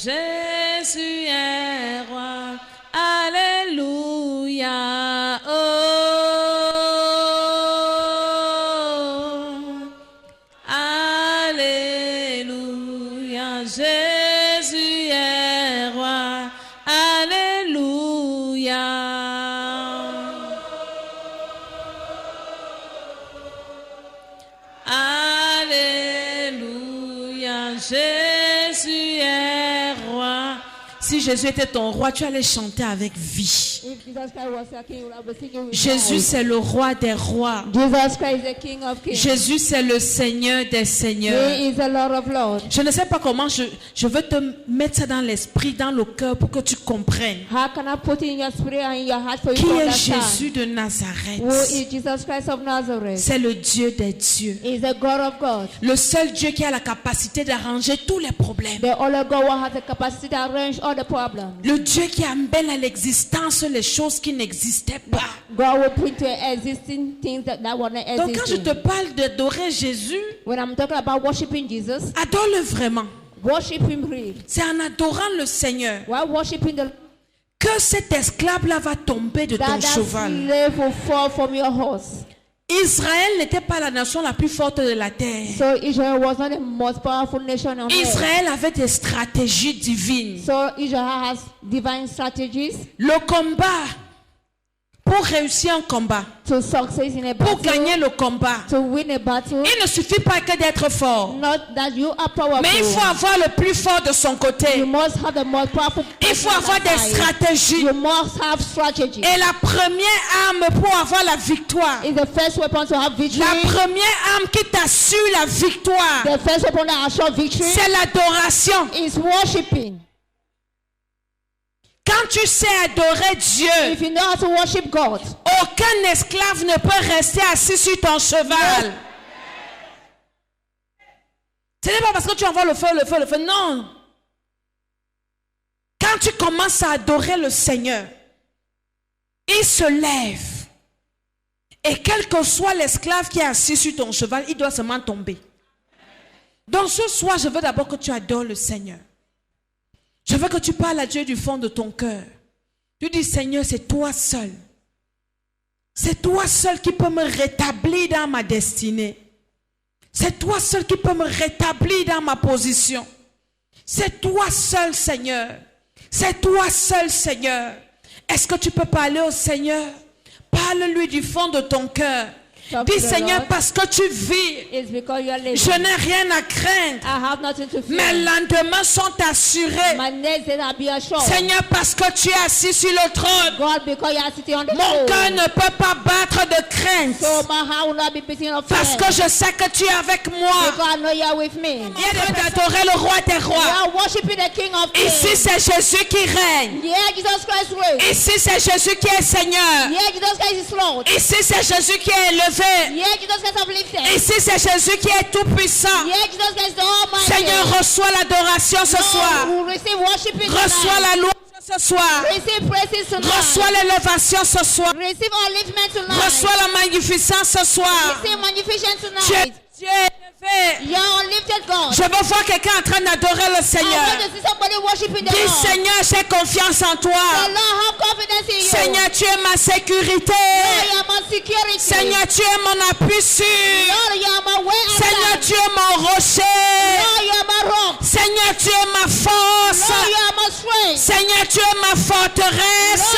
Jésus est roi. Alléluia. Oh. Alléluia. Jésus est roi. Alléluia. Alléluia. Jésus est roi. Si Jésus était ton roi, tu allais chanter avec vie. Jésus, c'est le roi des rois. Jésus, c'est le Seigneur des seigneurs. Je ne sais pas comment je veux te mettre ça dans l'esprit, dans le cœur, pour que tu comprennes. Qui est Jésus de Nazareth? C'est le Dieu des dieux. Le seul Dieu qui a la capacité d'arranger tous les problèmes. Le Dieu qui amène à l'existence les choses qui n'existaient pas. Donc quand je te parle d'adorer Jésus, adore-le vraiment. C'est en adorant le Seigneur que cet esclave-là va tomber de ton cheval. Israël n'était pas la nation la plus forte de la terre. Israël avait des stratégies divines. Le combat, pour réussir un combat, pour gagner le combat, il ne suffit pas que d'être fort, mais il faut avoir le plus fort de son côté. Il faut avoir des stratégies. Et la première arme pour avoir la victoire, la première arme qui t'assure la victoire, c'est l'adoration. Quand tu sais adorer Dieu, aucun esclave ne peut rester assis sur ton cheval. Ce n'est pas parce que tu envoies le feu, non. Quand tu commences à adorer le Seigneur, il se lève. Et quel que soit l'esclave qui est assis sur ton cheval, il doit seulement tomber. Donc ce soir, je veux d'abord que tu adores le Seigneur. Je veux que tu parles à Dieu du fond de ton cœur. Tu dis, Seigneur, c'est toi seul. C'est toi seul qui peux me rétablir dans ma destinée. C'est toi seul qui peux me rétablir dans ma position. C'est toi seul, Seigneur. C'est toi seul, Seigneur. Est-ce que tu peux parler au Seigneur? Parle-lui du fond de ton cœur. Dis, Seigneur, parce que tu vis, je n'ai rien à craindre. Mes lendemains sont assurés. Seigneur, parce que tu es assis sur le trône, mon cœur ne peut pas battre de crainte. Parce que je sais que tu es avec moi. Il y a d'adorer le roi des rois. Ici, c'est Jésus qui règne. Ici, c'est Jésus qui est Seigneur. Ici, c'est Jésus qui est élevé. Ici c'est Jésus qui est tout puissant. Seigneur, reçois l'adoration ce soir. Reçois la louange ce soir. Reçois l'élévation ce soir. Reçois la magnificence ce soir. Tu es élevé. Je veux voir quelqu'un en train d'adorer le Seigneur. Dis, Seigneur, j'ai confiance en toi. Seigneur, tu es ma sécurité. Seigneur, tu es mon appui sûr. Seigneur, tu es mon rocher. Seigneur, tu es ma force. Seigneur, tu es ma forteresse.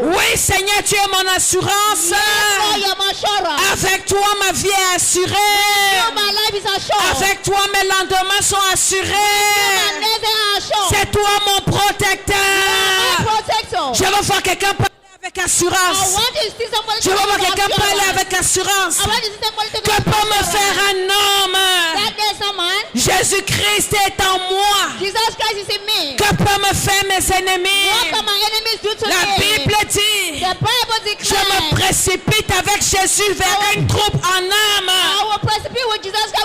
Oui, Seigneur, tu es mon assurance. Avec toi, ma vie est assurée. Avec toi, mes lendemains sont assurés. C'est toi mon protecteur. Je veux voir quelqu'un parler avec assurance. Je veux voir quelqu'un parler avec assurance. Que peut me faire un homme? Jésus-Christ est en moi. Que peut me faire mes ennemis? La Bible dit, je me précipite avec Jésus vers une troupe en âme.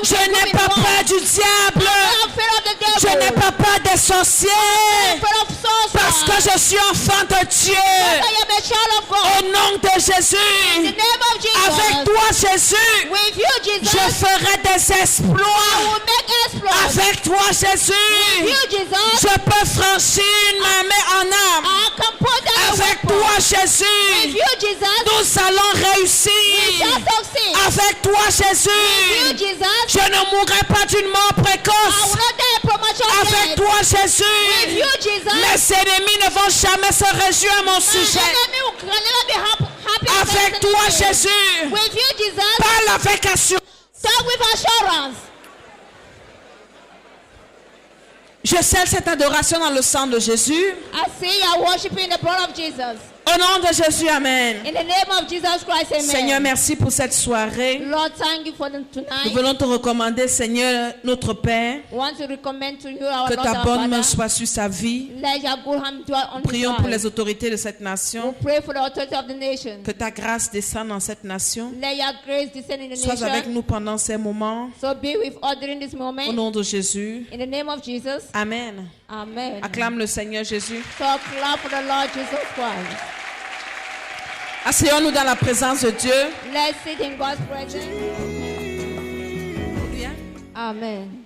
Je n'ai pas peur du diable. Je n'ai pas peur des sorciers. Parce que que je suis enfant de Dieu. I am a child of God. Au nom de Jésus. In the name of Jesus. Avec toi, Jésus. With you, Jesus. Je ferai des I exploits. will make exploits. Avec toi, Jésus. With you, Jesus. Je peux franchir ma main en âme. I can put down Avec weapons. toi, With Jésus. you, Jesus. Nous allons We réussir. shall succeed. Avec toi, With you, Jésus. Jesus. Je ne mourrai pas d'une mort I will précoce. not die premature Avec death. toi, With Jésus. you, Jesus. Mes ennemis ne vont jamais se réjouir à mon My sujet. enemy will never be happy. Avec toi, Jésus. With you, Jesus. Parle avec assurance. Talk with assurance. Je scelle cette adoration dans le sang de Jésus. I see you are worshiping the blood of Jesus. Au nom de Jésus, Amen. In the name of Jesus Christ, amen. Seigneur, merci pour cette soirée. Lord, thank you for Nous tonight. venons te recommander, Seigneur, notre Père, We want to recommend to you our que Lord, ta our bonne main Father. soit sur sa vie. Let your good hand dwell on his Prions pour life. les autorités de cette We nation. pray for the authority of the nation. Que ta grâce descende dans cette nation. Let your grace descend in the Sois avec nation. nous pendant ces moments. So be with us during this Au moment. nom de Jésus. In the name of Jesus. Amen. Amen. Acclame le Seigneur Jésus. So clap for the Lord Jesus Christ. Asseyons-nous dans la présence de Dieu. Let's sit in God's presence. Amen.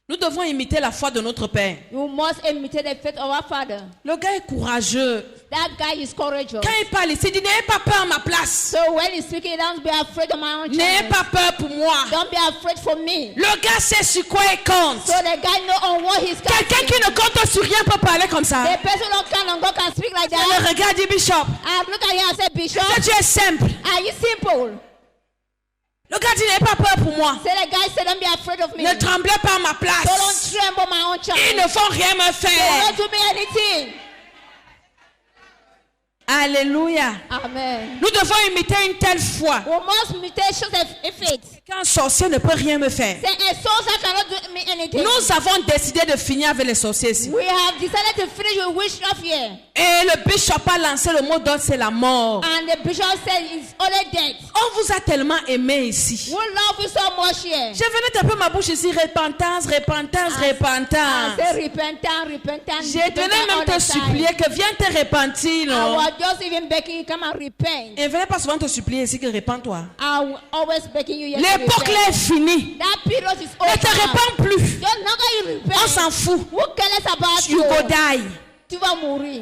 Nous devons imiter la foi de notre Père. You must imitate the faith of our Father. Le gars est courageux. That guy is courageous. Quand il parle ici, il dit n'ayez pas peur à ma place. So when he's speaking, don't be afraid of my own N'ayez challenge. pas peur pour moi. Don't be afraid for me. Le gars sait sur quoi il compte. So the guy know on what he's Quelqu'un qui ne compte sur rien peut parler comme ça. The person don't count on God can speak like Je that. le regarde, dit Bishop. I look at him and say, Bishop, Ce Dieu est simple. are you simple? Le gars dit n'ayez pas peur pour moi. Say the guy said, don't be afraid of me. Ne tremblez pas à ma So place. don't tremble my own child. Ils ne font rien me They faire. don't do me anything. Alléluia. Amen. Nous devons imiter une telle foi We must imitate such a faith. qu'un sorcier ne peut rien me faire. Say a soldier cannot do me anything. Nous avons décidé de finir avec les sorciers ici. We have decided to finish with witchcraft here. Et le bishop a lancé le mot d'ordre, c'est la mort. And the bishop said it's only death. On vous a tellement aimé ici. We love you so much here. Je venais taper ma bouche ici, repentance, repentance, I repentance. say repentance, repentance. J'ai donné même te supplier que viens te repentir. I Non? was just even begging you come and repent. Et venez pas souvent te supplier ici que repens-toi. I was always begging you. L'époque là est finie. That period is Ne te over. répands plus. Just now that you repent. On s'en fout. Who cares about You you? go die. Tu vas mourir.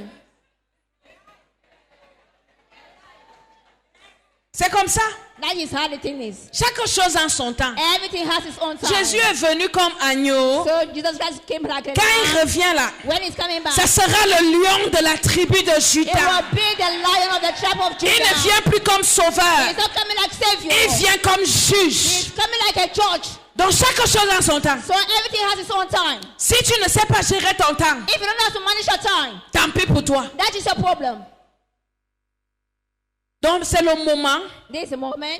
C'est comme ça. That is how the thing is. Chaque chose en son temps. Everything has its own time. Jésus est venu comme agneau. So Jesus Christ came like a Quand il lamb. revient là, When he's coming back, ça sera le lion de la tribu de it Juda. will be the lion of the tribe of Il Judah. ne vient plus comme sauveur. He's not coming like savior. Il vient comme juge. He's coming like a judge. Donc chaque chose en son temps. So everything has its own time. Si tu ne sais pas gérer ton temps, If you don't know how to manage your time, tant pis pour toi. that is your problem. Donc c'est le moment. This is a moment.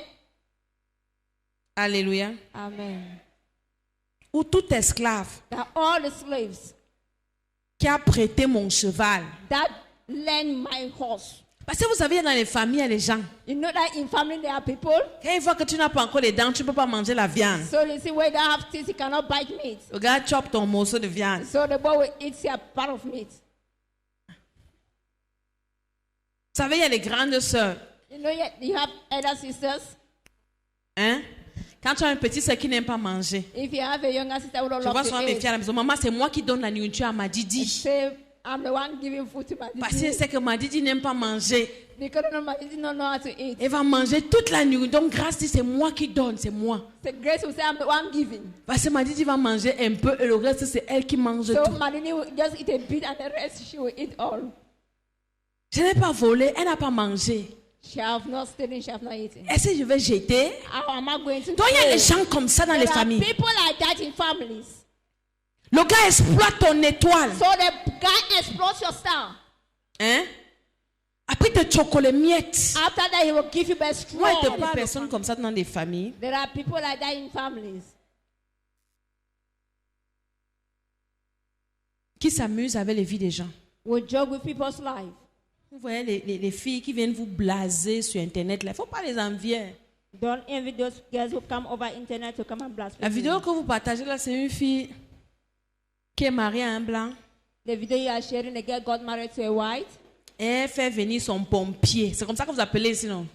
Alléluia. Amen. Où tout esclave That all the slaves qui a prêté mon cheval. that lend my horse. Parce que vous savez, dans les familles, il y a les gens. You know that in family there are people. Quand ils voient que tu n'as pas encore les dents, tu ne peux pas manger la viande. So they see where they have teeth, he cannot bite meat. Regarde, chope ton morceau de viande. So the boy will eat a part of meat. Vous savez, il y a les grandes sœurs. You know, you have elder sisters. Hein? Quand tu as un petit sœur qui n'aime pas manger. If you have a younger sister who don't Je vois love souvent to mes eat, filles à la maison. Maman, c'est moi qui donne la nourriture à ma Didi. say, I'm the one giving food to my Parce que Didi. c'est que ma Didi n'aime pas manger. Because my Didi don't know how to eat. Elle va manger toute la nourriture. Donc, grâce, c'est moi qui donne, c'est moi. So Grace will say, I'm the one giving. Parce que ma Didi va manger un peu et le reste, c'est elle qui mange So tout. my Didi will just eat a bit and the rest she will eat all. Je n'ai pas volé, elle n'a pas mangé. She have not stolen, she have not eaten. Est-ce que je vais jeter? How am I going to Donc, il y a pay? des gens comme ça dans les There are familles. people like that in families. Le gars exploite ton étoile. So the guy exploits your star. Hein? Après, te choque les miettes. After that, he will give you best straw. Moi, il y a des personnes comme ça dans des familles. There are people like that in families Qui s'amusent avec les vies des gens. who joke with people's life. Vous voyez les filles qui viennent vous blaser sur Internet. Il ne faut pas les envier. Don't envy those girls who come over internet to come and blaspheme. La vidéo que vous partagez là, c'est une fille qui est mariée à un blanc. The video you are sharing, the girl got married to a white. Et elle fait venir son pompier. C'est comme ça que vous appelez ici, non?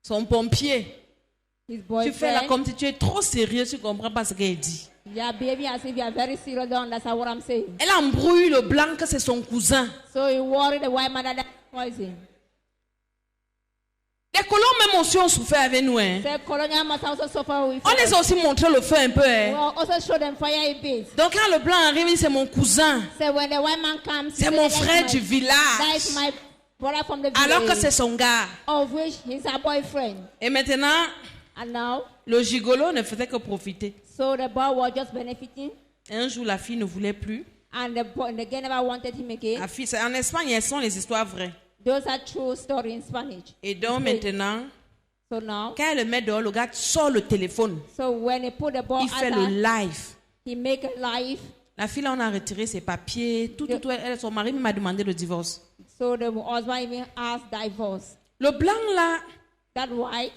Son pompier. His Tu fais là boyfriend. comme si tu es trop sérieux, tu ne comprends pas ce qu'elle dit. You are behaving as if you are very serious. Don't understand what I'm saying. Elle embrouille le blanc que c'est son cousin. So you worry the white man that poison. Les colons même aussi ont souffert avec nous. Hein. The colonial must also suffer with. On les a aussi montré le feu un peu. We Hein. also show them fire a bit. Donc quand le blanc arrive, il dit, c'est mon cousin. So when the white man comes, he C'est says, mon "That's frère my- du That village. is my brother from the village. Alors que c'est son gars. Of which he's a boyfriend. Et maintenant, And now, le gigolo ne faisait que profiter. so the boy was just benefiting. Un jour, la fille ne voulait plus. And the girl never wanted him again. La fille, en Espagne, elles sont les histoires vraies. Those are true stories in Spanish. Et donc maintenant, So now, quand elle le met dehors, le gars sort le téléphone. so when he put the boy Il fait le outside, live. he make a life. La fille, là, on a retiré ses papiers. Tout, son mari m'a demandé le divorce. So the husband even asked divorce. Le blanc, là, That white.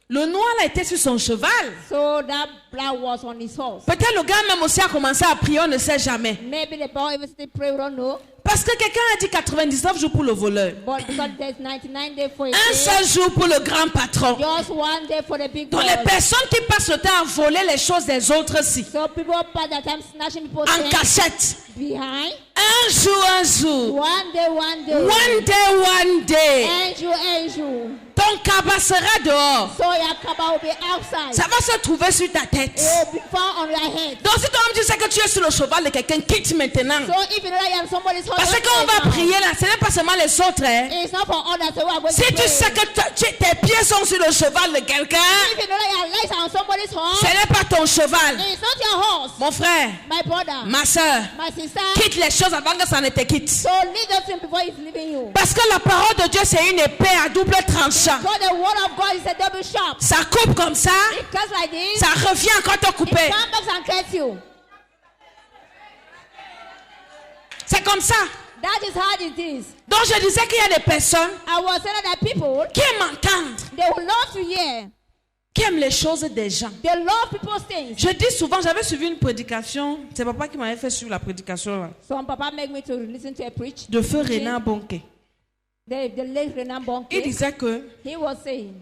le noir, là, était sur son cheval. So that black was on his horse. Peut-être le gars même aussi a commencé à prier, on ne sait jamais. Maybe the boy even still pray, we don't know. Parce que quelqu'un a dit 99 jours pour le voleur. But because there's 99 days for a Un day, seul jour pour le grand patron. just one day for the big Donc boss. les personnes qui passent le temps à voler les choses des autres aussi. So people pass that time snatching people's En things cachette. behind. Un jour. One day, one day. One day. Angel. Ton cabas sera dehors. So your kaba will be outside. Ça va se trouver sur ta tête. It will be found on your head. Donc si toi-même tu sais que tu es sur le cheval de quelqu'un, quitte maintenant. So if you know that you are somebody's horse, Parce que quand on va prier là, ce n'est pas seulement les autres. Hein. it's not for others. So we are going Si to tu pray. sais que tes pieds sont sur le cheval de quelqu'un, If you know that your legs are on somebody's horse, ce n'est pas ton cheval. it's not your horse. Mon frère, My brother, ma soeur, my sister. quitte les choses avant que ça ne te quitte. So lead us in before he's leaving you. Parce que la parole de Dieu, c'est une épée à double tranchant. God, the word of God is a double sharp. Ça coupe comme ça, It cuts like this. ça revient encore te It couper. comes back and cuts you. C'est comme ça. That is how it is. Donc je disais qu'il y a des personnes I was saying that people, qui aiment entendre, they will love to hear. qui aiment les choses des gens. They love people's things. Je dis souvent, j'avais suivi une prédication, c'est papa qui m'avait fait suivre la prédication là, Some papa make me to listen to a preach. de feu Renard Bonquet. The late Renan Il Bonke, disait que he was saying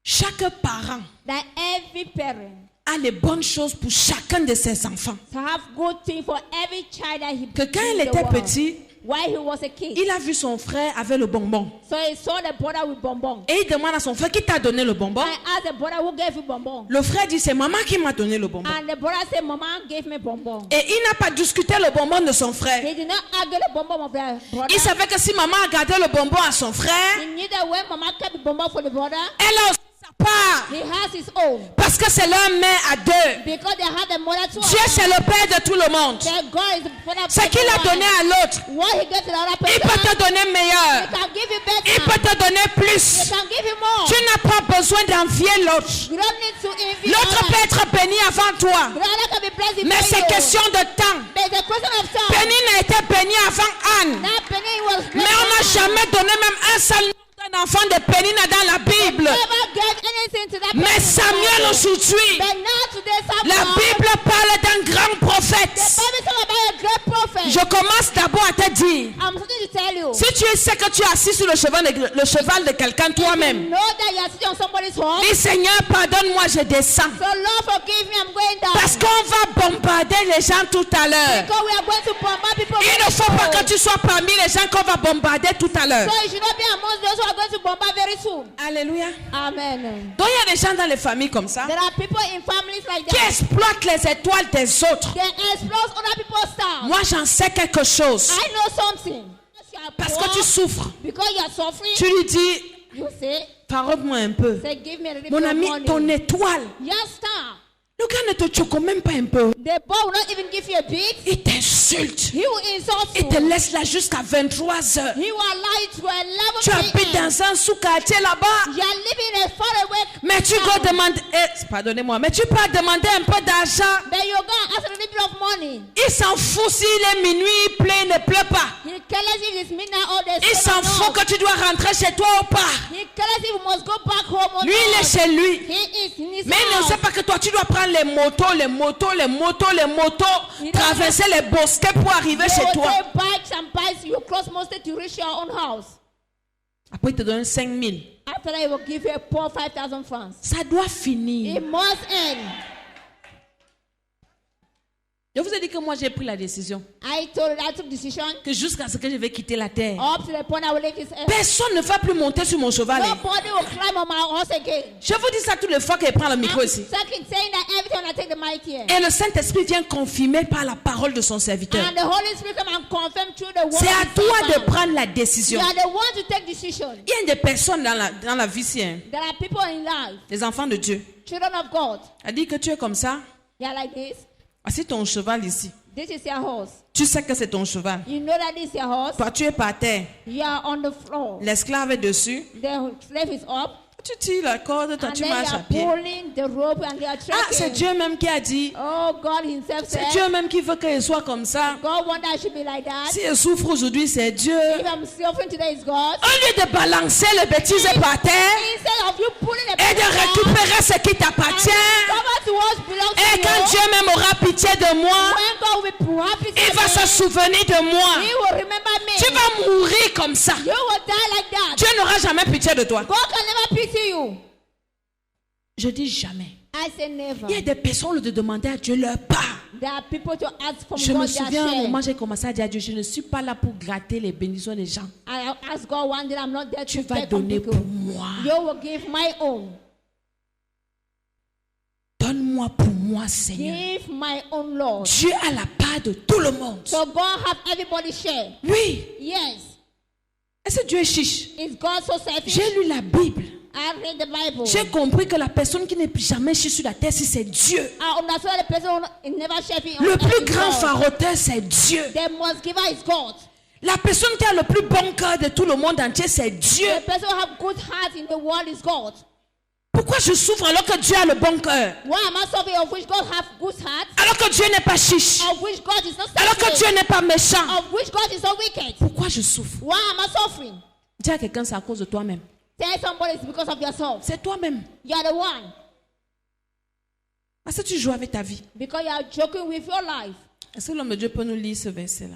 chaque parent that every parent a les bonnes choses pour chacun de ses enfants. to have good things for every child that he Que quand brings il the était world. petit, While he was a kid, il a vu son frère avec le bonbon. so he saw the brother with bonbon. Et il demande à son frère qui t'a donné le bonbon. I asked the brother who gave you bonbon. Le frère dit c'est maman qui m'a donné le bonbon. And the brother said, Mama gave me bonbon. Et il n'a pas discuté le bonbon de son frère. He did not argue the bonbon of the brother. Il savait que si maman a gardé le bonbon à son frère, He knew that when Mama kept the bonbon for the brother, elle a aussi sa part. he has his own. Parce que c'est leur mère à deux. Because they have the mother too. Dieu c'est le père de tout le monde. That God is the father of Ce qu'il a donné à l'autre, what he gave to the other il person, peut te donner he meilleur. can give you Il better. peut te donner He plus. can give you more. Tu n'as pas besoin d'envier l'autre. You don't need to envy L'autre others. peut être béni avant toi. The other can be blessed Mais before c'est you. question de temps. But it's a question of time. Penny n'a été béni avant Anne. That Penny was Mais on n'a jamais donné même un seul nom d'un enfant de Pénina dans la Bible. never gave anything to that Mais person. Samuel aujourd'hui, But now today, la Samuel, Bible parle d'un grand the prophète. Bible talks about a great prophet. Je commence d'abord à te dire, I'm starting to tell you. si tu sais que tu es assis sur le cheval de quelqu'un toi-même, Know that you are sitting on somebody's horse. dis Seigneur, pardonne-moi, je descends. So Lord, forgive me. I'm going down. Parce qu'on va bombarder les gens tout à l'heure. Because we are going to bombard people. Il ne faut pas que tu sois parmi les gens qu'on va bombarder tout à l'heure. So you should not be amongst those who are going to bombard very soon. Alléluia. Amen. Donc il y a des gens dans les familles comme ça There are people in families like qui that. exploitent les étoiles des autres. They exploit other people's stars. Moi, j'en sais quelque chose. I know something. You are Parce poor, que tu souffres. because you are suffering. Tu lui dis, You say, parole-moi un peu. say, give me a little Mon bit of ami, money. ton étoile. Your star. Le gars ne te choque même pas un peu. The boy will not even give you a bit. Il t'insulte. He will insult Il you. te laisse là jusqu'à 23 heures. He will allow you to a level Tu habites dans un sous-quartier là-bas. You are living a far away. Mais tu go demander, pardonnez-moi, mais tu peux demander un peu d'argent. Then you go and ask a little bit of money. Il s'en fout s'il est minuit, il pleut, il ne pleut pas. He cares if it's midnight or there's Il s'en fout que tu dois rentrer chez toi ou pas. He cares if you must go back home or Lui, il est not. chez lui. He is in his Mais il ne house. sait pas que toi, tu dois prendre les motos, traverser les bosquets pour arriver You chez will toi. take bikes and bikes. You cross most to reach your own house. Après, il te donne 5 000. After that, he will give you a poor 5,000 francs. Ça doit finir. It must end. Je vous ai dit que moi, j'ai pris la décision I took decision que jusqu'à ce que je vais quitter la terre, up to the point I will leave this earth. personne ne va plus monter sur mon cheval. Nobody will climb on my horse again. Je vous dis ça toutes les fois qu'il prend le micro ici. Second, saying that every time I take the mic here. Et le Saint-Esprit vient confirmer par la parole de son serviteur. And the Holy Spirit come and confirm through the word. C'est à of toi de servant. prendre la You décision. are the one to take decision. Il y a des personnes dans la vie ici, hein, There are people in life, des enfants de Dieu. children of God. Elle dit que tu es comme ça. They are like this. Voici ton cheval ici. This is your horse. Tu sais que c'est ton cheval. You know that this is your horse. Toi, tu es par terre. You are on the floor. L'esclave est dessus. The slave is up. Tu tires la corde, toi, And tu then they marches à are pied. pulling the rope and they are Ah, c'est tracking. Dieu même qui a dit. Oh, God himself C'est said, Dieu même qui veut qu'elle soit comme ça. God want that I should be like that. Si elle souffre aujourd'hui, c'est Dieu. If I'm suffering today, it's God. Au lieu de balancer les bêtises par terre Instead of you pulling the et de people down récupérer ce qui and t'appartient, cover to what belongs to et quand you, Dieu même aura pitié de moi, when God will be happy il va se souvenir de moi. He will remember me. Tu vas mourir comme ça. You will die like that. Dieu n'aura jamais pitié de toi. God can never pity you. Je dis jamais. I say never. Il y a des personnes de demander à Dieu leur part. There are people to ask from Je me God their souviens un share. moment, j'ai commencé à dire à Dieu, je ne suis pas là pour gratter les bénédictions des gens. I ask God one day, I'm not there Tu to vas take from donner people. pour moi. You will give my own. Donne-moi pour moi, Seigneur. Give my own Lord. Dieu a la part de tout le monde. So God have everybody's share. Oui. Yes. Est-ce que Dieu est chiche? Is God so selfish? J'ai lu la Bible. I read the Bible. J'ai compris que la personne qui n'est plus jamais chiche sur la terre, si c'est Dieu. I understand the person who never share it on Le earth plus is grand God. faroteur, c'est Dieu. The most giver is God. La personne qui a le plus bon cœur de tout le monde entier, c'est Dieu. The person who have good heart in the world is God. Pourquoi je souffre alors que Dieu a le bon cœur? Why am I suffering of which God have good heart? Alors que Dieu n'est pas chiche? Of which God is not Alors que selfish? Dieu n'est pas méchant? Of which God is so wicked? Pourquoi je souffre? Why am I suffering? Dis à quelqu'un, c'est à cause de toi-même. Tell somebody it's because of yourself. C'est toi-même. You are the one. Parce que tu joues avec ta vie. Because you are joking with your life. Est-ce que l'homme de Dieu peut nous lire ce verset-là?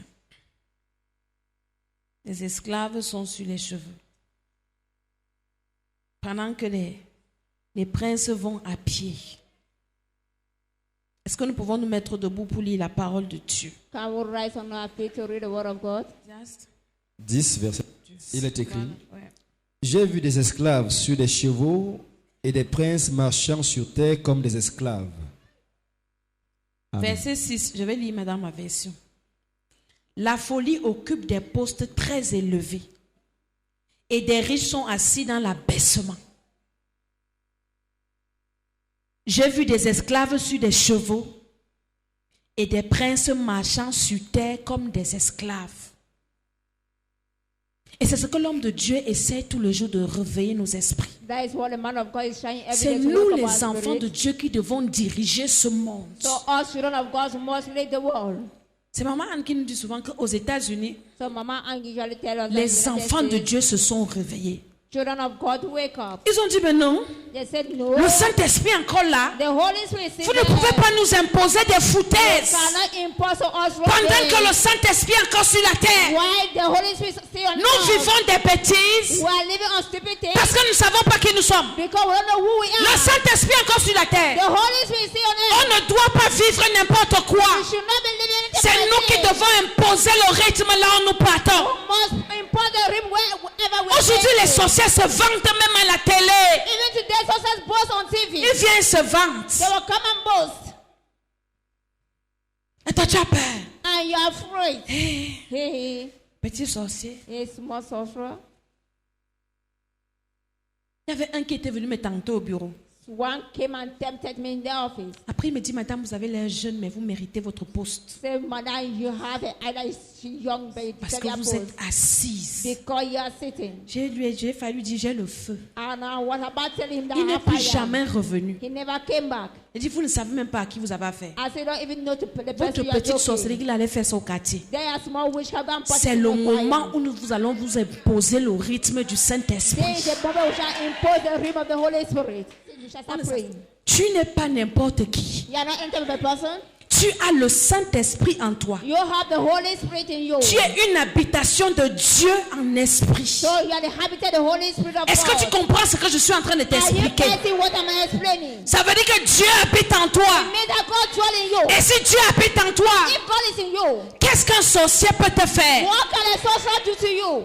Les esclaves sont sur les cheveux. Pendant que les princes vont à pied. Est-ce que nous pouvons nous mettre debout pour lire la parole de Dieu? Can we rise on our feet to read the word of God? 10, verset. Il est écrit: Ouais. J'ai vu des esclaves sur des chevaux et des princes marchant sur terre comme des esclaves. Amen. Verset 6, je vais lire madame ma version. La folie occupe des postes très élevés et des riches sont assis dans l'abaissement. J'ai vu des esclaves sur des chevaux et des princes marchant sur terre comme des esclaves. Et c'est ce que l'homme de Dieu essaie tout le jour de réveiller nos esprits. That is what the man of God is trying every C'est day to nous wake up les our enfants de spirit. Dieu qui devons diriger ce monde. So us children of God must lead the world. C'est maman Anne qui nous dit souvent qu'aux États-Unis, So Mama Anne usually tell us that les in the enfants de States, Dieu se sont réveillés. children of God wake up. Ils ont dit, mais non, They said no. le Saint-Esprit est encore là. The Holy Spirit is Vous ne pouvez pas nous imposer des foutaises cannot impose on us pendant que wrong le Saint-Esprit est encore sur la terre. Why the Holy Spirit is still on Nous us? vivons des bêtises We are living on stupid things parce que nous ne savons pas qui nous sommes. because we don't know who we Le are. Saint-Esprit est encore sur la The terre. Holy Spirit is still on On us. ne doit pas vivre n'importe quoi. We should not be living in C'est nous qui devons imposer le rythme là où nous partons. We must impose the rim wherever we Aujourd'hui, are. les sorciers se vantent même à la télé. Even today, success boast on TV. Ils viennent se vanter. They will come and boast. Et toi, tu as peur. And you are afraid. Hey, Petit sorcier. hey, small sorcerer. Il y avait un qui était venu me tenter au bureau. One came and tempted me in the office. Après, il me dit, madame, vous avez l'air jeune, mais vous méritez votre poste. Say, madam, you have either young baby Parce que vous êtes assise. because you are sitting. J'ai fallu dire, j'ai le feu. And I was about telling him that Il I n'est have plus fire. jamais revenu. He never came back. Il dit, vous ne savez même pas à qui vous avez affaire. I said, don't even know the Votre person you are petite sorcellerie joking. qu'il allait faire ça au quartier. They are small witchcraft and C'est le moment où nous allons vous imposer le rythme du Saint-Esprit. They is the moment we shall impose the rhythm of the Holy Spirit. You shall start praying. Tu n'es pas n'importe qui. You are not any type of a person. Tu as le Saint-Esprit en toi. You have the Holy Spirit in you. Tu es une habitation de Dieu en esprit. So you are the habitat, the Holy Spirit of Est-ce que tu God. comprends ce que je suis en train de Are you t'expliquer? getting what am I explaining? Ça veut dire que Dieu habite en toi. It means that God dwell in you. Et si Dieu habite en toi, If God is in you, qu'est-ce qu'un sorcier peut te faire? what can a sorcerer do to you?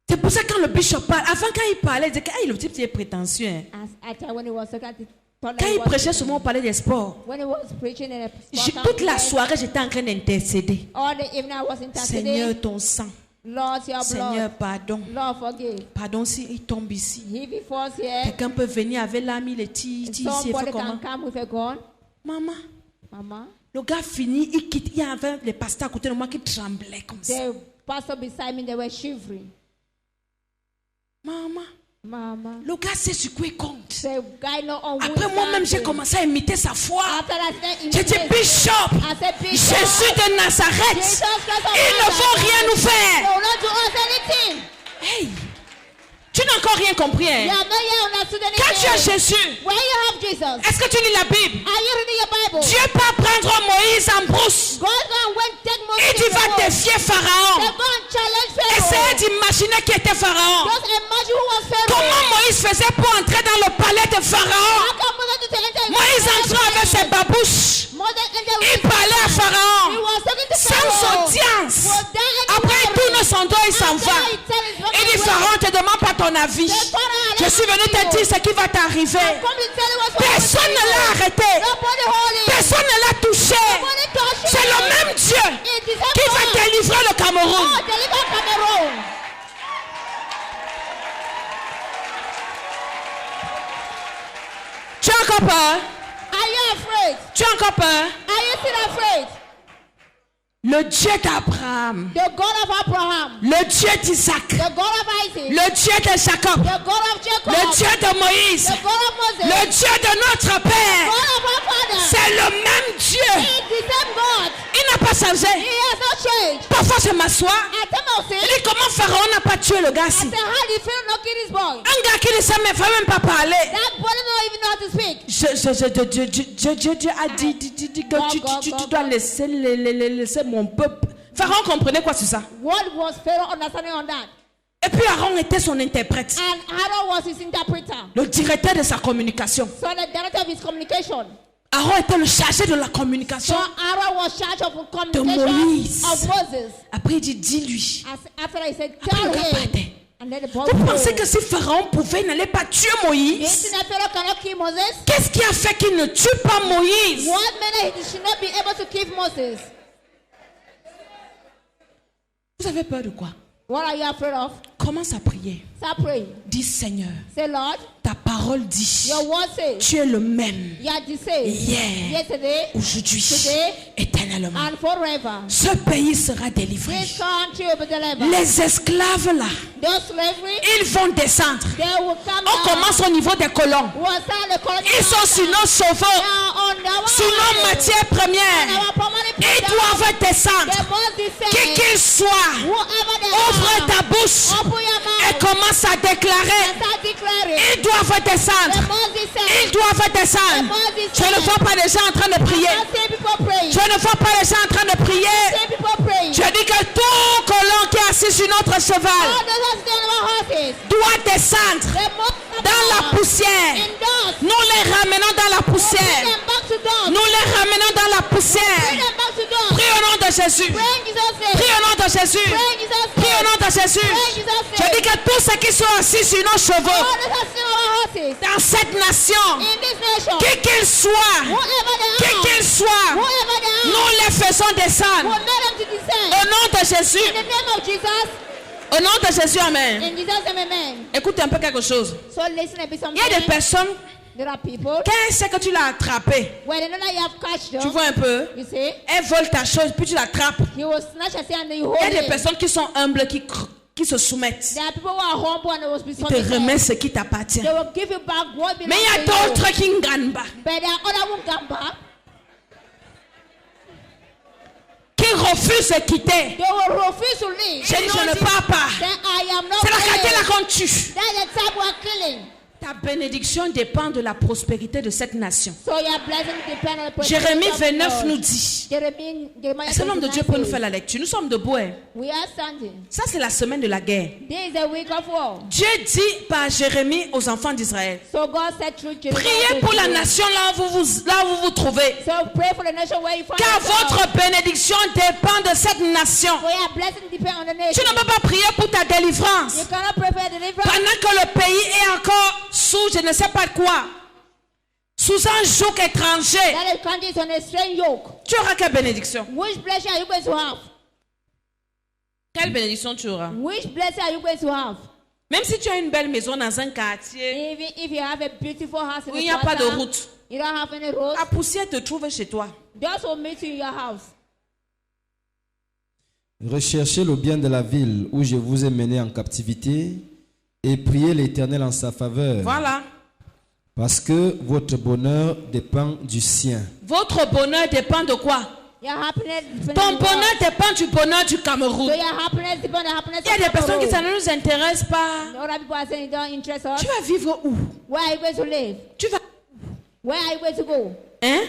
C'est pour ça que quand le bishop parle, avant quand il parlait, il disait que le type est prétentieux. Hein. As I tell when he was talking, Quand il prêchait souvent, on parlait des sports. when he was preaching in a Toute la soirée, j'étais en train d'intercéder. all the evening I was interceding. Seigneur, ton sang. Lord, your Seigneur, blood. pardon. Lord, forgive. Pardon s'il tombe ici. If he falls here, Quelqu'un peut venir avec l'âme, il est ici et somebody fait comment? can come with a gun. Maman, Mama, le gars finit, il quitte. Il y avait les pasteurs à côté de moi qui tremblaient comme ça. the pastor beside me, they were shivering. Maman, Mama, le gars sait sur quoi il compte. the guy not on Après moi-même, j'ai commencé à imiter sa foi. After that, J'ai dit, Bishop, I said, Bishop, Jésus de Nazareth, Jesus Christ of il ne Nazareth, faut rien nous they faire. will not do us anything. Hey, tu n'as encore rien compris. You Hein? have not yet understood anything. Quand tu as Jésus, When you have Jesus, est-ce que tu lis la Bible? are you reading your Bible? Dieu peut prendre Moïse en brousse. God went take Moses Il dit, to the va road. défier They Pharaon. go and challenge Pharaoh. Essayez d'imaginer qui était Pharaon. Just imagine who was Pharaoh. Comment Moïse faisait pour entrer dans le palais de Pharaon? How come Moses didn't enter into Moïse the entra avec ses babouches. Moses entered Il with parlait à He Pharaon. was talking to Sans Pharaoh. audience. Without any Après, il worry. tourne son dos et s'en va. After he tell his Il dit, Pharaon, ne te demande pas ton avis. Je suis venu te dire ce qui va t'arriver. Come to tell you what's going on. Personne ne l'a arrêté. Nobody holy. Personne ne l'a touché. Nobody touch him. C'est le même Dieu It is a qui va God. délivrer le Cameroun. Oh, deliver Cameroon. Tu as encore peur? Are you afraid? Tu as encore peur? Are you still afraid? Le Dieu d'Abraham, The God of Abraham, le Dieu d'Isaac, the God of Isaac, le Dieu de Jacob, the God of Jacob, le Dieu de Moïse, the God of Moses, le Dieu de notre Père, God of our Father. c'est le même Dieu. It's the same God. Il n'a pas He changé. has not changed. Parfois je m'assois, I tell il Moses, dit comment Pharaon n'a pas tué le gars I ci. said, how do you feel not kill this boy? Un gars qui ne sait même pas parler. That boy don't even know how to speak. Dieu a dit que tu dois laisser mon peuple. Pharaon comprenait quoi sur ça? What was Pharaoh understanding on that? Et puis Aaron était son interprète, And Aaron was his interpreter. le directeur de sa communication. So the director of his communication. Aaron était le chargé de la So communication Aaron was charged of de communication Moïse. of Moses. Après il dit, dis-lui. After he said, Après tell le gars him. partait. And then the boy Vous pensez goes. que si Pharaon pouvait, il n'allait pas tuer You Moïse? think that Pharaoh cannot kill Moses? Qu'est-ce qui a fait qu'il ne tue pas Moïse? What manner he should not be able to kill Moses? Vous avez peur de quoi? What are you afraid of? Commence à prier. Start praying. Dis Seigneur, Say, Lord, ta parole dit, your word says, tu es le même you are the same hier, yesterday aujourd'hui, today, éternellement. and forever. Ce pays sera délivré. This country will be delivered. Les esclaves là, Those slavery, ils vont descendre. they will come On down. commence au niveau des colons. We'll start the colony Ils sont sur nos chevaux, on our sur nos matières premières. our permanent Ils doivent descendre. They must descend. Qui qu'ils soient, Whoever they ouvre are, ta bouche open your et mouth commence à déclarer. and start declaring. Ils doivent They descendre. must descend. Ils doivent descendre. Je ne vois pas les gens en train de prier. I see people praying. Je ne vois pas les gens en train de prier. I see people praying. Je dis que tout colon qui est assis sur notre All cheval those who stand on our horses, doit descendre they must come dans la down poussière. in dust. Nous les ramenons dans la Bring poussière. them back to dust. Nous les ramenons dans la Bring poussière. them back to dust. Prie au nom de Jésus. Pray in Jesus' name. Prie au nom de Jésus. Pray in Jesus' Prie au name. nom de Jésus. Pray in Jesus' Je name. dis que tous ceux qui sont assis sur nos chevaux All those who stand on our horses dans cette nation, in this nation, qui qu'ils soient, whoever they qui are, qu'ils soient, whoever they are, nous les faisons descendre. will make them to descend. Au nom de Jésus. In the name of Jesus, Au nom de Jésus, amen. in Jesus' name, amen. Écoute un peu quelque chose. So listen a bit Il y a des something. personnes, There are people, quand elle sait que tu l'as attrapé, when they know that you have catched them, tu vois un peu, you see, elle vole ta chose, puis tu l'attrapes. he will snatch a thing and then you hold Il y a des it. personnes qui sont humbles, qui se soumettent. There are people who are humble and they will be Ils te submitted. remettent ce qui t'appartient. They will give you back what belongs Mais il y a to you. d'autres qui ne gagnent pas, But there are other who come back. qui refusent de quitter. They will refuse to leave. J'ai dit, je ne pars pas. Then I am not C'est la qualité là willing. qu'on tue. That's the time we are killing. Ta bénédiction dépend de la prospérité de cette nation. So your blessing depends on the Jérémie prosperity of 29 God. nous dit. Jeremiah Est-ce que l'homme de Dieu peut nous 29 faire la lecture? Nous sommes debout. Hein? We are standing. Ça, c'est la semaine de la guerre. This is a week of war. Dieu dit par Jérémie aux enfants d'Israël, So God said through Jeremiah. priez pour la nation là où vous vous trouvez. So pray for the nation where you find Car yourself. votre bénédiction dépend de cette nation. For your blessing depends on the Tu nation. ne peux pas prier pour ta délivrance You cannot pray for deliverance. pendant que le pays est encore sous je ne sais pas quoi, sous un joug étranger. That the country is on a strange yoke. Tu auras quelle bénédiction? Which blessing are you going to have? Quelle bénédiction tu auras? Which blessing are you going to have? Même si tu as une belle maison dans un quartier Even if you have a beautiful house in où il the n'y a pas de quarter, route, you don't have any road, la poussière te trouve chez toi. just will meet you in your house. Recherchez le bien de la ville où je vous ai mené en captivité et priez l'Éternel en sa faveur. Voilà. Parce que votre bonheur dépend du sien. Votre bonheur dépend de quoi? Your happiness depends Ton on God. bonheur dépend du bonheur du Cameroun. So your happiness depends on the happiness Il y a des of personnes qui the ça ne nous intéresse pas. Other people are saying it don't interest us. Tu vas vivre où? Where are you going to live? Tu vas, Where are you going to go? hein?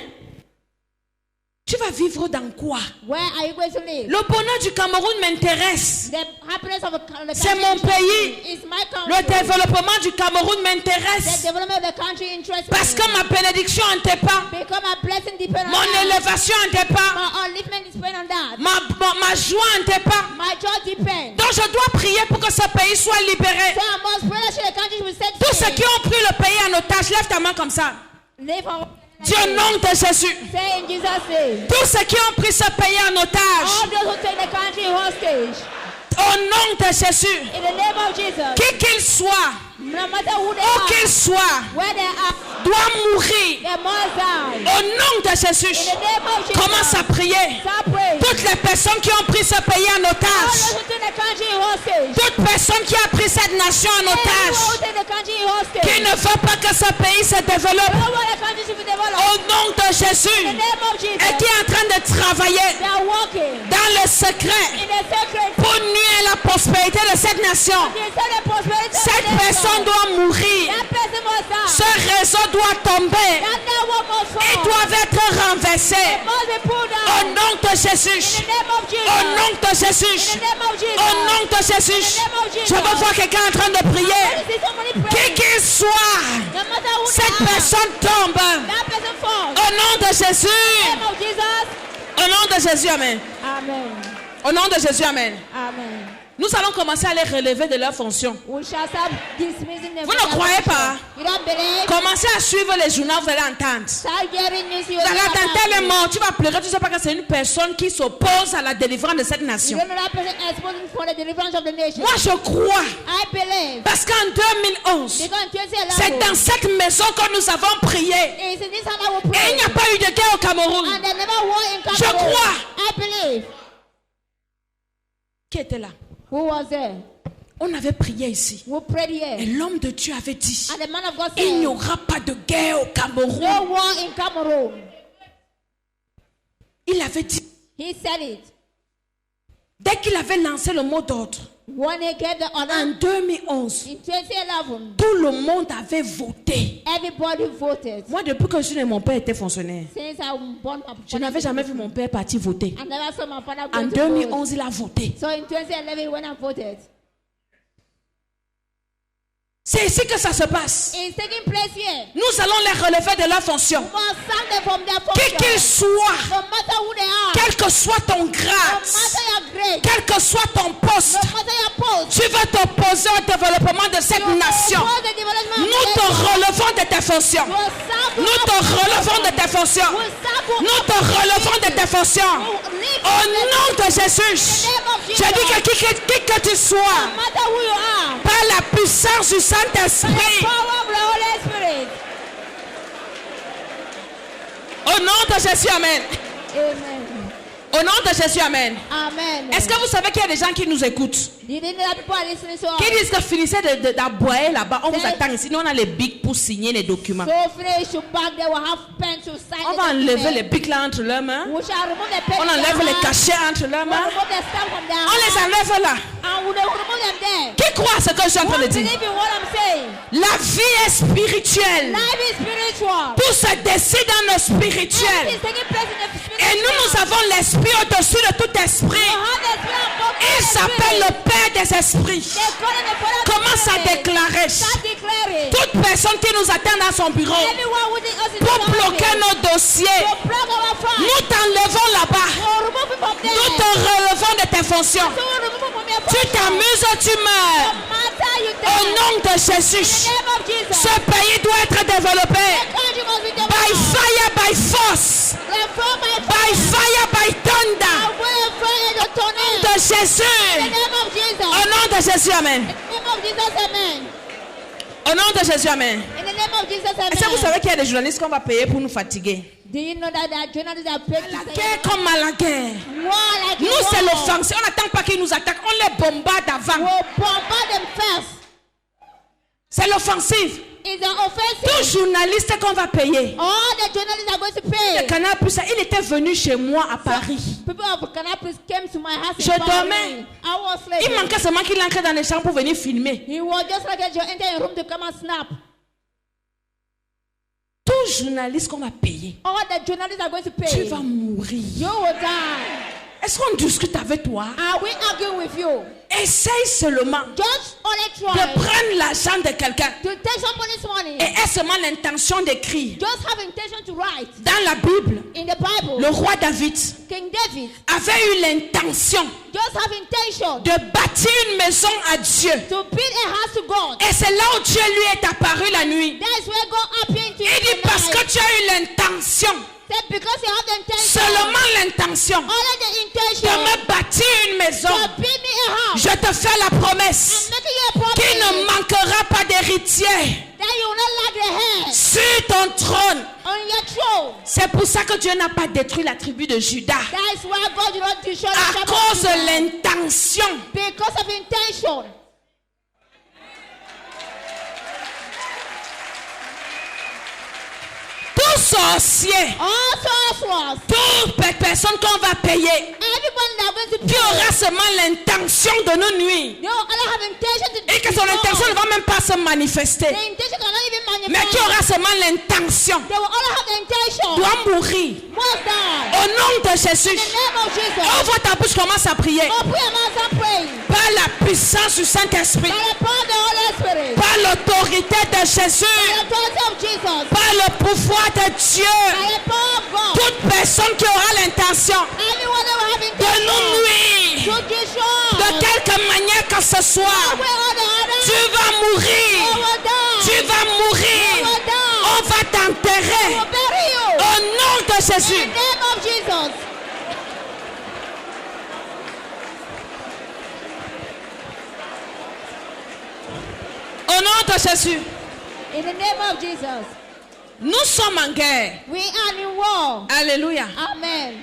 Tu vas vivre dans quoi? Where are you going to live? Le bonheur du Cameroun m'intéresse. The happiness of the C'est country mon pays. is my Le country. développement du Cameroun The m'intéresse. development of the country interests Parce me. que ma bénédiction en dépend. Because my blessing depends on Mon that. élévation en dépend. My upliftment depends on that. Ma joie en dépend. My joy depends. Donc je dois prier pour que ce pays soit libéré. So I must pray that the country will set Tous ceux free. qui ont pris le pays en otage, lève ta main comme ça. Live for Dis au nom de Jésus. Say in Jesus' name. Tous ceux qui ont pris ce pays en otage, All those who take the country hostage. au nom de Jésus, In the name of Jesus. qui qu'il soit, No matter who they où qu'il are. soit, Where they are. doit mourir. They must die. Au nom de In Jésus, the name of Jesus. commence à prier. Start praying. Toutes les personnes qui ont pris ce pays en All otage, those who take the country hostage. toute personne qui a pris cette nation en Anyone who otage, take the country hostage. qui ne veut pas que ce pays se développe, Don't want the country to be developed. au nom de In the Jésus, name of Jesus. et qui est en train de travailler They are walking dans le secret in the sacred. pour nuire la prospérité de cette nation. They say the prosperity of Cette the nation. personne doit mourir. That person must die. Ce réseau doit tomber. That network must fall. Ils doivent être renversés. It must be pulled Au down. nom de In Jésus. the name of Jesus. Au nom de In Jésus. the name of Jesus. Au nom de Jésus. Je veux voir quelqu'un en train de prier. Let me see somebody Qui pray. qu'il soit, No matter who cette they are, personne tombe. that person falls. Au nom de In the Jésus. name of Jesus. Au nom de Jésus, Amen. Amen. Au nom de Jésus, Amen. Amen. Nous allons commencer à les relever de leurs fonctions. We shall start dismissing them. Vous ne croyez pas? You don't believe? Commencez à suivre les journaux, vous allez entendre. Start getting news. You Vous allez don't entendre tel est know. mort. Tu vas pleurer, tu ne sais pas que c'est une personne qui s'oppose à la délivrance de cette You nation. don't know that person exposing for the deliverance of the nation. Moi, je crois. I believe. Parce qu'en 2011, Because in 2011, c'est dans cette maison que nous avons prié. it's in this house I will Et pray. il n'y a pas eu de guerre au Cameroun. And they never war in Je Cameroon. crois. I believe. Qui était là? Who was there? On avait prié ici. Who prayed Et here? l'homme de Dieu avait dit, And the man of God il n'y said, aura pas de guerre au Cameroun. no war in Cameroon. Il avait dit, He said it. dès qu'il avait lancé le mot d'ordre, When he gave the en order 2011, in 2011, tout le monde avait voté. everybody voted. Moi, depuis que je suis né, mon père était fonctionnaire. Since I was born, Je n'avais jamais vu mon père partir voter. I never saw my father go En to vote. 2011, il a voté. So in 2011, he went and voted. C'est ici que ça se passe. It's taking place here. Nous allons les relever de leurs fonctions. We must sack them from their Qui function. qu'ils soient, No matter who they are, quel que soit ton no grade, matter your grade, quel que soit ton poste, no matter your post, tu veux t'opposer au développement de cette you nation. oppose the development of Nous the te nation. relevons de tes fonctions. We'll sack Nous te relevons de tes fonctions. We'll sack Nous te relevons de tes fonctions. Au nom de Jésus, je dis que qui que tu sois, no matter who you are, par la puissance du by the Saint-Esprit, power of the Holy Spirit, Au nom de Jésus, amen. Amen. Au nom de Jésus, amen. Amen. Est-ce que vous savez qu'il y a des gens qui nous écoutent? Do you think that people are listening to us? Qui disent que finissez d'aboyer là-bas, on vous attend ici. Nous, on a les bics pour signer les documents. So finish you back there, we'll have pen to sign. On va enlever les bics là entre leurs mains. We shall remove the pen. On enlève les cachets entre leurs We'll mains. remove the stamp from their On les hand. enlève là. And we'll remove them there. Qui croit à ce que je suis en train de Don't dire? believe in what I'm saying. La vie est spirituelle. Life is spiritual. Tout se décide dans le Everything spirituel. is taking place in the spiritual. Et nous avons l'esprit au-dessus de tout esprit. You have the spirit above Il the s'appelle spirit. le Père des esprits. The God and the Father of the Commence à spirit. déclarer. Start declaring. Toute personne qui nous attend dans son bureau Everyone within us in pour the bloquer family. nos dossiers, To block our fight. nous t'enlevons là-bas. We'll remove it from there. Nous te relevons de tes fonctions. So we'll remove it from your Tu function. t'amuses ou tu meurs. No matter you Au die. nom de In Jésus, the name of Jesus. ce pays doit être développé. The country must be By developed. fire, by force. Reform by By fire, by thunder. Away from the tornado. De Jésus. In the name of Jesus. Au nom de Jésus, amen. In the name of Jesus, amen. Au nom de Jésus, amen. In the name of Jesus, amen. Est-ce que vous savez qu'il y a des journalistes qu'on va payer pour nous fatiguer? Do you know that the journalists are paid to La say guerre comme à la guerre. war like Nous, a c'est war? l'offense. On n'attend pas qu'ils nous attaquent. On les bombarde avant. We'll bombard them first. C'est l'offensive. It's an Tout offensive. journaliste qu'on va payer. All the journalists are going to Le pay. Canal Plus, il était venu chez moi à Paris. People of Canal Plus came to my house in Je Paris. dormais. I was Il sleeping. manquait seulement qu'il entre dans les chambres pour venir filmer. He was just like you enter a room to come and snap. Tout journaliste qu'on va payer, All the journalists are going to tu pay. vas mourir. You will die. Est-ce qu'on discute avec toi? Are we arguing with you? Essaye seulement Just only de try prendre l'argent de quelqu'un to take somebody's money. et aie seulement l'intention d'écrire. Just have intention to write. Dans la Bible, In the Bible, le roi David King David avait eu l'intention just have intention de bâtir une maison à Dieu. to build a house to God. Et c'est là où Dieu lui est apparu la nuit. That is where God appeared to Il you dit parce que tonight. tu as eu l'intention, That because you have the intention, seulement l'intention only the de intention me bâtir une maison, to build me a house. je te fais la promesse I'm making you a promise qu'il ne manquera pas d'héritier that you will not lack the head sur ton trône. on your throne. C'est pour ça que Dieu n'a pas détruit la tribu de Juda. That is why God did not destroy the À tribe of cause Judah. de l'intention. Because of intention. Tout sorcier, All sorcerers, toute personne qu'on va payer, everyone that wants to qui pray, aura seulement l'intention de nous nuire. they all have intention to Et que son intention ne va même pas se manifester. The intention cannot even Mais qui manifest. aura seulement l'intention They will all have the intention. doit mourir. Must die. Au nom de In Jésus. the name of Jesus. Ouvre ta bouche, commence à prier. Open your mouth and pray. Par la puissance du Saint-Esprit. By the power of the Holy Spirit. Par l'autorité de Jésus. By the authority of Jesus. Par le pouvoir de Dieu. By the power of God. Toute personne qui aura l'intention Anyone that will have de nous intention nuire, to destroy. de quelque manière que ce soit, One way or the other. tu vas They mourir. will die. Tu vas They mourir. will die. On va They t'enterrer. will bury you. Au nom de In Jésus. the name of Jesus. Au nom de Jésus. In the name of Jesus. Nous sommes en guerre. We are in war. Alléluia. Amen.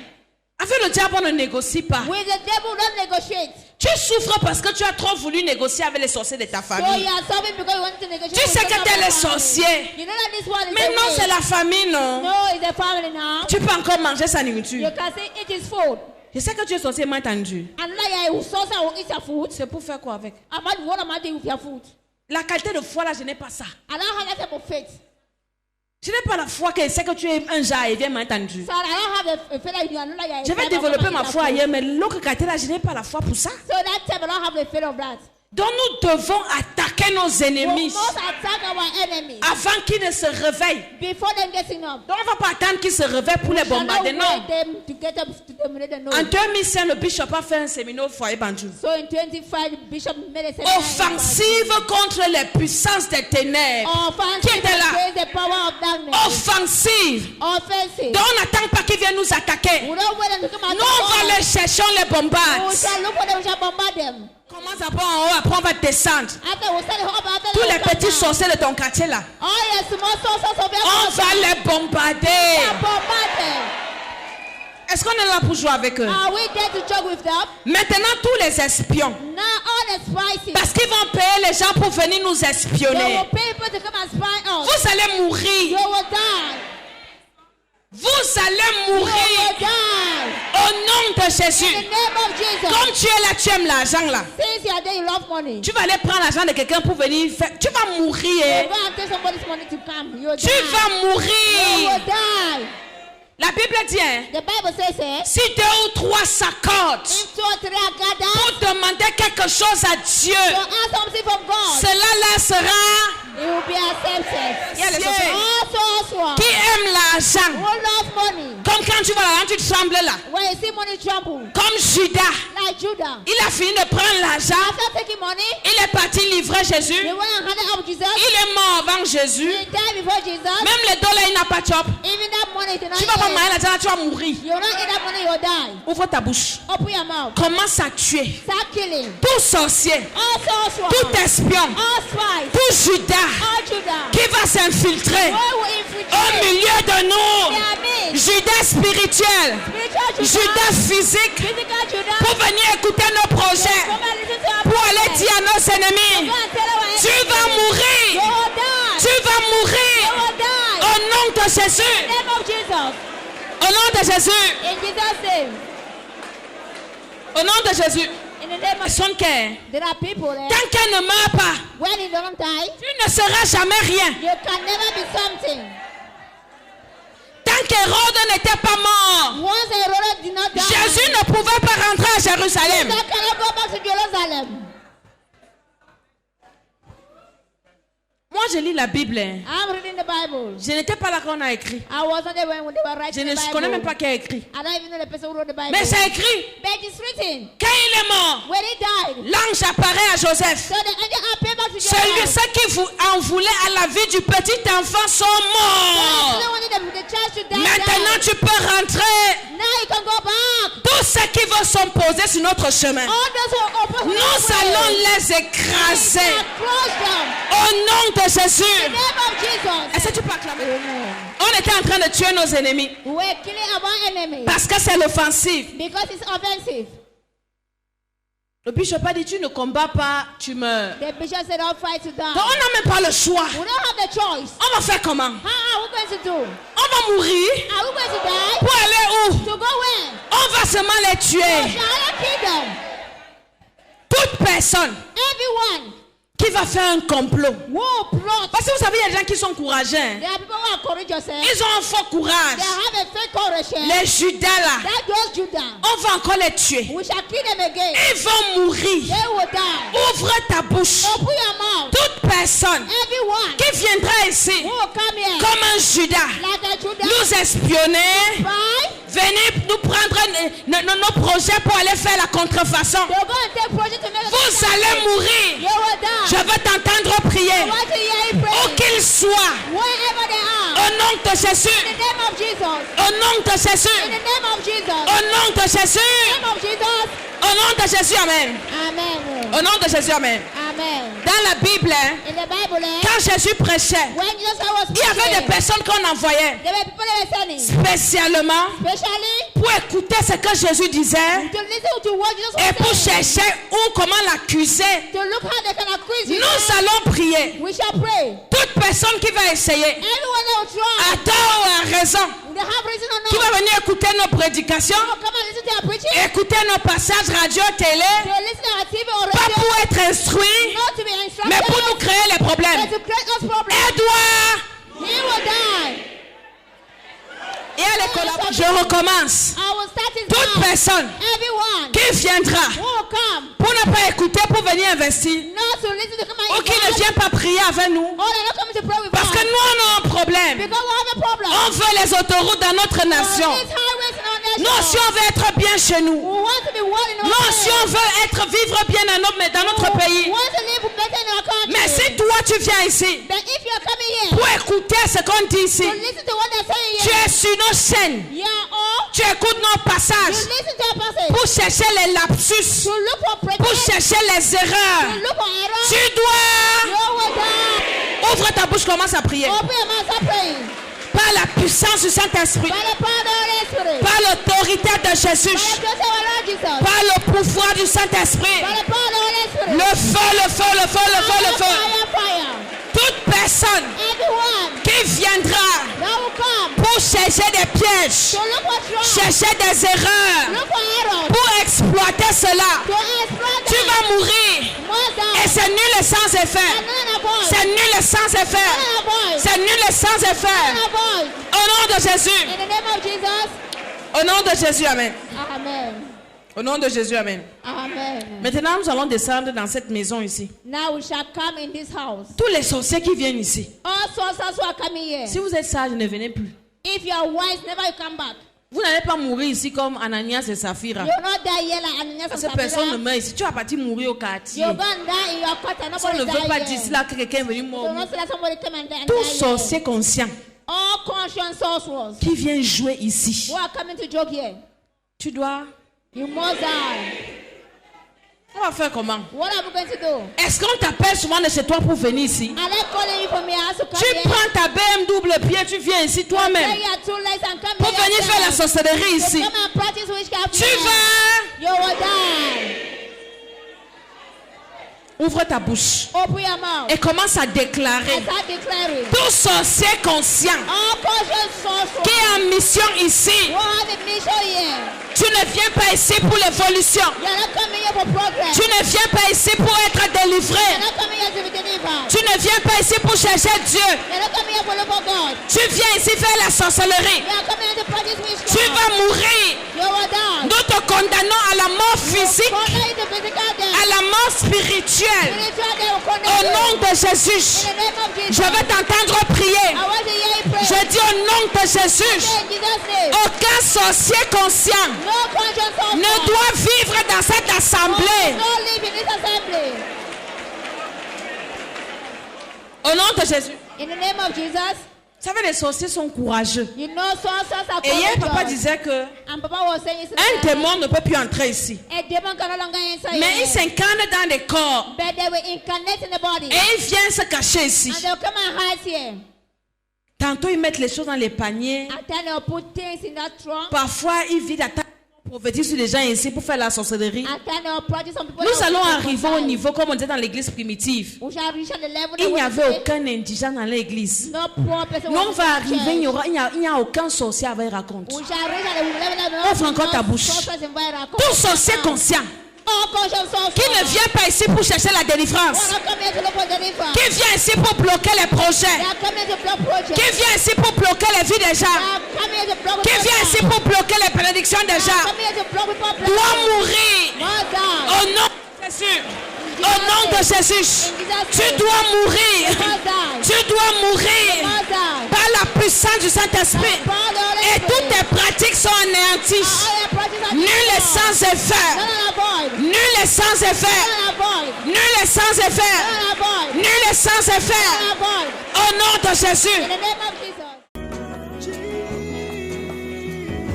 Avec le diable, on ne négocie pas. With the devil, don't negotiate. Tu souffres parce que tu as trop voulu négocier avec les sorciers de ta So you famille. are suffering because you want to negotiate. Tu with sais que someone t'es from les your family. sorciers. You know that this one is Mais the non, way. c'est la famille, non. No, it's the family now. Tu peux encore manger sa You nourriture. can say it is food. Je sais que tu es sorcier, m'a entendu. And like I saw some will eat your food. C'est pour faire quoi avec? What am I doing with your food? La qualité de foi là, je n'ai pas ça. I don't have that type of faith. Je n'ai pas la foi que je sais que tu es un jar et viens m'a entendu. So I don't have a faith like you. I know like I Je vais développer ma foi ailleurs, mais l'autre qualité là, je n'ai pas la foi pour ça. So that time I don't have the faith of that. Donc nous devons attaquer nos We ennemis must attack our enemies avant qu'ils ne se réveillent. before them getting up. Donc on ne va pas attendre qu'ils se réveillent pour les We shall not bombarder. Non. wait them to get up to dominate the En noise. 2005, le bishop a fait un séminaire au foyer Banjou. So in 25, Bishop made a seminar. Offensive contre les puissances des ténèbres. Offensive Qui était là? against the power of darkness. Offensive. Offensive. Donc on n'attend pas qu'ils viennent nous attaquer. We don't wait them to come out. Nous on va les chercher, on les We bombarde. shall look for them, we shall bombard them. Commence d'abord en haut, après on va descendre. After we send up, after Tous they les come petits down. sorciers de ton quartier là, All the small sources of on va les bombarder. bombard them. Est-ce qu'on est là pour jouer avec eux? Are we there to joke with them? Maintenant, tous les espions. Now all the spices. Parce qu'ils vont payer les gens pour venir nous They espionner. will pay people to come and spy us. Vous allez mourir. You will die. Vous allez You will mourir. die. Au nom de Jésus. In the name of Jesus. Comme tu es là, tu aimes l'argent là. Since you are there, you love money. Tu vas aller prendre l'argent de quelqu'un pour venir faire. Tu vas You mourir. go and take somebody's money to come. You will Tu die. vas You mourir. will die. La Bible dit, hein, The Bible says it. si 2 ou 3 s'accordent If 2 or 3 are gathered, pour demander quelque chose à Dieu, to ask something from God, cela là sera it will be accepted. Il y a les Also, qui aime l'argent. who love money. Comme quand tu vois l'argent, tu trembles là. When you see money tremble, Comme Judas, like Judah. il a fini de prendre l'argent. After taking money, Il est parti livrer Jésus. they went and handed up Jesus. Il est mort avant Jésus. He died before Jesus. Même les dollars, il n'a pas de job. Even that money did not Tu vas pas eat. manger l'argent, tu vas mourir. You will not eat that money, you will die. Ouvre ta bouche. Open your mouth. Commence à tuer Start killing. tout sorcier, All sorcerers. tout espion, All spies. tout Judas All Judah. qui va s'infiltrer Who will infiltrate au milieu de nous. their midst? Judas spirituel, Spiritual Judah. Judas physique, Physical Judah. pour venir écouter nos projets, Come and listen to our pour aller prayers. dire à nos ennemis, Go and tell our tu enemies. vas You mourir, will die. tu vas You mourir will die. au nom de Jésus, In the name of Jesus. au nom de Jésus, In Jesus' name. au nom de Jésus. In the name of Son cœur, There are people there. tant qu'elle ne meurt pas, When you don't die, tu ne seras jamais rien. you can never be something. Tant qu'Hérode n'était pas mort, Once Herod did not die, Jésus ne pouvait pas rentrer à Jérusalem. Jesus cannot go back to Jerusalem. Moi, je lis la Bible. Hein. I'm reading the Bible. Je n'étais pas là quand on a écrit. I wasn't there when they were Je writing ne the connais même Bible. pas qui a écrit. I don't even know the person who wrote the Bible. Mais c'est écrit. But it's written. Quand il est mort, When he died, l'ange apparaît à Joseph. so the angel appeared back to Celui, Joseph. ceux qui en voulaient à la vie du petit enfant sont So morts. they wanted the child to die. Maintenant, tu peux rentrer. Now you can go back. Tous ceux qui vont s'opposer sur notre chemin, All those who oppose nous allons les écraser. crush them. Au nom de In Jésus. the name of Jesus. Est-ce que tu peux acclamer? Amen. On était en train de tuer nos ennemis. We're killing our enemies Parce que c'est l'offensive. because it's offensive. Le bishop a dit, tu ne combats pas, tu meurs. The bishop said, "Don't fight to die." Donc on n'a même pas le choix. We don't have the choice. On va faire comment? How are we going to do? On va mourir. Are we going to die? Pour aller où? To go where? On va seulement les tuer. Shall I kill them? Toute personne Everyone qui va faire un complot. who plot. Parce que vous savez, il y a des gens qui sont courageux. Hein. There are people who are courageous. Ils ont un fort courage. They have a fake courage. Les Judas là, That those Judah. on va encore les tuer. We shall kill them again. Ils vont mourir. They will die. Ouvre ta bouche. Open your mouth. Toute personne Everyone qui viendra ici who will come here comme un Judas, like a Judah. nous espionner, Spy. venir nous prendre nos projets pour aller faire la contrefaçon. They'll go and take project to make a Vous allez mourir. You will die. Je veux t'entendre prier. I want to hear you pray. Où qu'ils soient, Wherever they are. au nom de Jésus, In the name of Jesus. au nom de In Jésus, the name of Jesus. au nom de Jésus, In the name of Jesus. au nom de Jésus, amen. Amen. Au nom de Jésus, amen. Amen. Dans la Bible, hein, In the Bible, quand Jésus prêchait, when Jesus was il y avait preaching, des personnes qu'on envoyait there were people that were sending, spécialement especially pour écouter ce que Jésus disait to listen to what Jesus et pour was saying, chercher où, comment l'accuser. to look how they can accuse you. Nous allons prier. We shall pray. Toute personne qui va essayer, Everyone that will try, à tort ou à raison, they have reason or qui not, va venir écouter nos prédications, will come and listen to our preaching. écouter nos passages radio, télé, They listen to our TV or pas radio, pour être instruit, not to be instructed, mais pour nous créer les but problèmes. to create us problems. Edouard, He will die. et à l'école, je recommence. I will start it Toute now. personne Everyone qui viendra who will come, pour ne pas écouter, pour venir investir, not to listen to come ou and qui ne vient pas prier avec nous, or they're not coming to pray with parce us. que nous on a un problème. Because we have a problem. On veut les autoroutes dans notre On nation. these highways in our nation. Nous si on veut être bien chez nous. We want to be one in our Nous si place. on veut vivre bien dans notre We pays. want to live better in our country. Mais si toi tu viens ici But if you're coming here pour écouter ce qu'on dit ici, to listen to what they're saying tu here, es sur nos chaînes, yeah, or tu écoutes nos you passages listen to a passage pour chercher les lapsus, to look for pour prejudice, chercher les to erreurs. look for error, Tu dois you will die. ouvre ta bouche, commence à prier Open your mouth and pray. par la puissance du Saint-Esprit, by the power of the Holy Spirit, par l'autorité de by Jésus, the grace of our Lord Jesus, par le pouvoir du Saint-Esprit, by the power of the Holy Spirit, le feu, le feu, le feu, le feu, le feu. fire, fire. Toute personne Everyone qui viendra that will come pour chercher des pièges, to look what's wrong, chercher des erreurs, look for errors, pour exploiter cela, to exploit tu them, vas mourir. must die, Et c'est nul et sans effet. and none avoid, C'est nul et sans effet. none avoid, C'est nul et sans effet. none avoid. Au nom de Jésus. In the name of Jesus, Au nom de Jésus, amen. amen, Au nom de Jésus, amen. amen. Maintenant, nous allons descendre dans cette maison ici. Now we shall come in this house. Tous les sorciers qui viennent ici, All sorcerers who are coming here, si vous êtes sage, ne venez plus. if you are wise, never you come back. Vous n'allez pas mourir ici comme Ananias et Saphira. You will not die here like Ananias and Parce que personne ne Sapphira. meurt ici. Tu vas partir mourir au quartier. You're going to die in your quarter. Si on ne Nobody veut pas die dire here. cela que quelqu'un est venu You mourir. will not see that somebody come and die Tout here. sorcier conscient All conscious sorcerers qui vient jouer ici, who are coming to joke here, tu dois... you must die. On va faire comment? What are we going to do? Est-ce qu'on t'appelle souvent de chez toi pour venir ici? Are they calling you from your house to come Tu here? prends ta BMW pied, tu viens ici toi-même Take your two legs and come pour here venir faire la yourself. sorcellerie ici. Come and practice witchcraft Tu here. vas... You will die. Ouvre ta bouche Open your mouth. et commence à I déclarer. start declaring. Tout sorcier conscient All conscious sorcerers qui est en mission ici, who have a mission here. tu ne viens pas ici pour l'évolution. You are not coming here for progress. Tu ne viens pas ici pour être You délivré. are not coming here to be delivered. Tu ne viens pas ici pour chercher Dieu. You are not coming here for look for God. Tu viens ici faire la sorcellerie. You are coming here to practice witchcraft. Tu vas mourir. You will die. Nous te condamnons à la mort physique, Condemn you to physical death. à la mort spirituelle. Spiritual death will condemn Au you. nom de In Jésus, the name of Jesus. je vais t'entendre prier. I want to hear you pray. Je dis au nom de Jésus, In Jesus' name. aucun sorcier conscient No conscious sorcerer. ne doit vivre dans cette assemblée. No live in this assembly. Au nom de Jésus. In the name of Jesus. Vous savez, les sorciers sont courageux. You know sorcerers are Et hier, papa courageous. disait que And Papa was saying un démon ne peut plus entrer ici. a demon can no longer enter Mais here. il s'incarne dans des corps. But they will incarnate in the body. Et il vient se cacher ici. And they'll come and hide here. Tantôt, ils mettent les choses dans les paniers. And then they'll put things in that trunk. Parfois, ils vident la table prophétique sur les gens ici pour faire la sorcellerie. And then they'll practice some people. Nous that allons will arriver au prophesy. niveau, comme on disait dans l'église primitive. We shall reach at the level Il n'y that we avait aucun indigent dans l'église. no poor person. Nous, on will va be arriver, il n'y church. a aucun sorcier à venir raconter. We shall reach at the level that Ouvre encore ta bouche. Tout sorcier conscient All conscious sorcerers. qui ne vient pas ici pour chercher la They délivrance, are not coming here to look for deliverance. qui vient ici pour bloquer les They projets, are coming here to block projects. qui vient ici pour bloquer les vies des They gens, are coming here to block qui vient ici pour bloquer les bénédictions des They are gens, coming here to block people doit blessings. mourir Must die. au nom de Jésus. Au nom de Jésus, tu dois mourir. Must die. Tu dois mourir Must die. par la puissance du Saint-Esprit. By the Holy Et toutes Spirit. tes pratiques sont anéanties. All your practices are Nul est destroyed. sans effet. None are void. Nul est sans effet. None are void. Nul est sans effet. None are void. Nul est sans effet. None are void. Au nom de Jésus. In the name of Jesus.